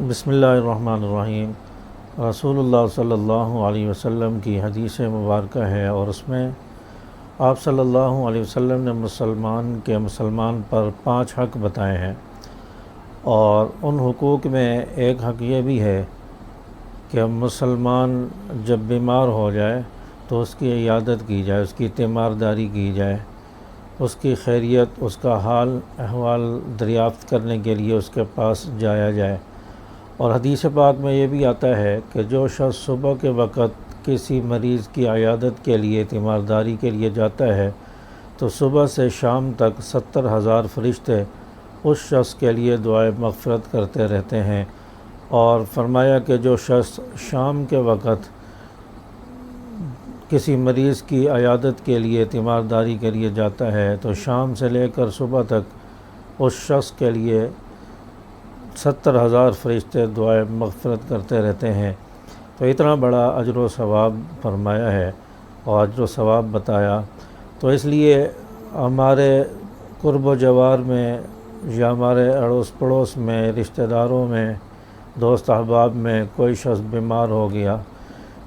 بسم اللہ الرحمن الرحیم۔ رسول اللہ صلی اللہ علیہ وسلم کی حدیث مبارکہ ہے اور اس میں آپ صلی اللہ علیہ وسلم نے مسلمان پر 5 حق بتائے ہیں، اور ان حقوق میں ایک حق یہ بھی ہے کہ مسلمان جب بیمار ہو جائے تو اس کی عیادت کی جائے، اس کی تیمارداری کی جائے، اس کی خیریت، اس کا حال احوال دریافت کرنے کے لیے اس کے پاس جایا جائے۔ اور حدیث پاک میں یہ بھی آتا ہے کہ جو شخص صبح کے وقت کسی مریض کی عیادت کے لیے تیمارداری کے لیے جاتا ہے تو صبح سے شام تک 70,000 فرشتے اس شخص کے لیے دعائے مغفرت کرتے رہتے ہیں۔ اور فرمایا کہ جو شخص شام کے وقت کسی مریض کی عیادت کے لیے تیمارداری کے لیے جاتا ہے تو شام سے لے کر صبح تک اس شخص کے لیے 70,000 فرشتے دعائے مغفرت کرتے رہتے ہیں۔ تو اتنا بڑا اجر و ثواب فرمایا ہے اور اجر و ثواب بتایا، تو اس لیے ہمارے قرب و جوار میں یا ہمارے اڑوس پڑوس میں، رشتہ داروں میں، دوست احباب میں کوئی شخص بیمار ہو گیا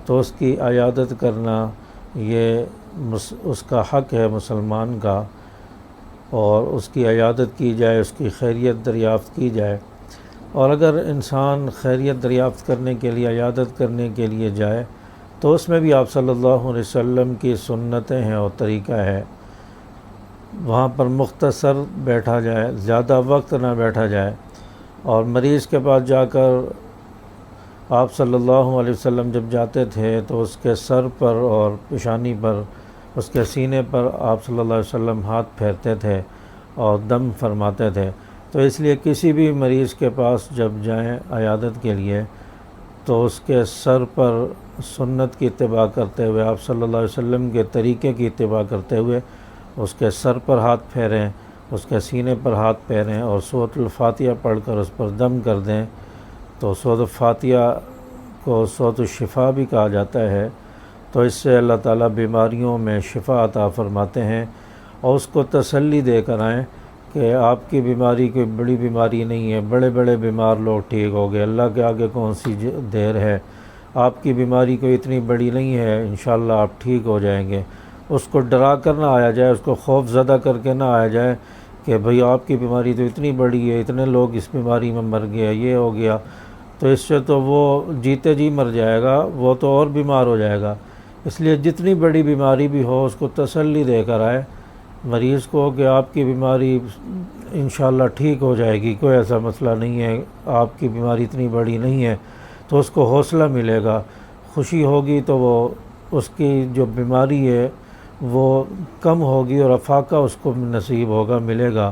تو اس کی عیادت کرنا یہ اس کا حق ہے مسلمان کا، اور اس کی عیادت کی جائے، اس کی خیریت دریافت کی جائے۔ اور اگر انسان خیریت دریافت کرنے کے لیے، عیادت کرنے کے لیے جائے تو اس میں بھی آپ صلی اللہ علیہ وسلم کی سنتیں ہیں اور طریقہ ہے۔ وہاں پر مختصر بیٹھا جائے، زیادہ وقت نہ بیٹھا جائے، اور مریض کے پاس جا کر آپ صلی اللہ علیہ وسلم جب جاتے تھے تو اس کے سر پر اور پیشانی پر، اس کے سینے پر آپ صلی اللہ علیہ وسلم ہاتھ پھیرتے تھے اور دم فرماتے تھے۔ تو اس لیے کسی بھی مریض کے پاس جب جائیں عیادت کے لیے تو اس کے سر پر سنت کی اتباع کرتے ہوئے، آپ صلی اللہ علیہ وسلم کے طریقے کی اتباع کرتے ہوئے اس کے سر پر ہاتھ پھیریں، اس کے سینے پر ہاتھ پھیریں اور سورۃ الفاتحہ پڑھ کر اس پر دم کر دیں۔ تو سورۃ الفاتحہ کو سورۃ الشفا بھی کہا جاتا ہے، تو اس سے اللہ تعالیٰ بیماریوں میں شفا عطا فرماتے ہیں، اور اس کو تسلی دے کر آئیں کہ آپ کی بیماری کوئی بڑی بیماری نہیں ہے، بڑے بڑے بیمار لوگ ٹھیک ہو گئے، اللہ کے آگے کون سی دیر ہے، آپ کی بیماری کوئی اتنی بڑی نہیں ہے، انشاءاللہ آپ ٹھیک ہو جائیں گے۔ اس کو ڈرا کر نہ آیا جائے، اس کو خوف زدہ کر کے نہ آیا جائے کہ بھئی آپ کی بیماری تو اتنی بڑی ہے، اتنے لوگ اس بیماری میں مر گیا، یہ ہو گیا، تو اس سے تو وہ جیتے جی مر جائے گا، وہ تو اور بیمار ہو جائے گا۔ اس لیے جتنی بڑی بیماری بھی ہو اس کو تسلی دے کر آئے مریض کو کہ آپ کی بیماری انشاءاللہ ٹھیک ہو جائے گی، کوئی ایسا مسئلہ نہیں ہے، آپ کی بیماری اتنی بڑی نہیں ہے، تو اس کو حوصلہ ملے گا، خوشی ہوگی، تو وہ اس کی جو بیماری ہے وہ کم ہوگی اور افاقہ اس کو نصیب ہوگا، ملے گا۔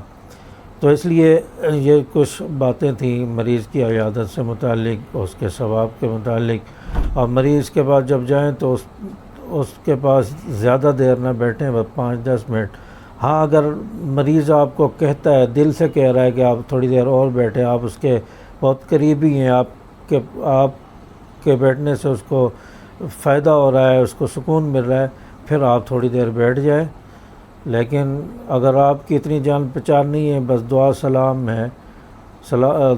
تو اس لیے یہ کچھ باتیں تھیں مریض کی عیادت سے متعلق، اس کے ثواب کے متعلق۔ اور مریض کے پاس جب جائیں تو اس کے پاس زیادہ دیر نہ بیٹھیں، بس 5-10 منٹ۔ ہاں، اگر مریض آپ کو کہتا ہے، دل سے کہہ رہا ہے کہ آپ تھوڑی دیر اور بیٹھیں، آپ اس کے بہت قریبی ہیں، آپ کے بیٹھنے سے اس کو فائدہ ہو رہا ہے، اس کو سکون مل رہا ہے، پھر آپ تھوڑی دیر بیٹھ جائیں۔ لیکن اگر آپ کی اتنی جان پہچان نہیں ہے، بس دعا سلام ہے،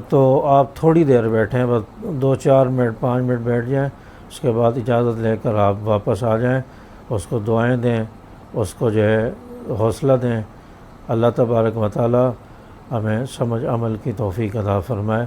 تو آپ تھوڑی دیر بیٹھیں، بس 2-4 منٹ 5 منٹ بیٹھ جائیں، اس کے بعد اجازت لے کر آپ واپس آ جائیں، اس کو دعائیں دیں، اس کو جو ہے حوصلہ دیں۔ اللہ تبارک و تعالی ہمیں سمجھ عمل کی توفیق عطا فرمائے۔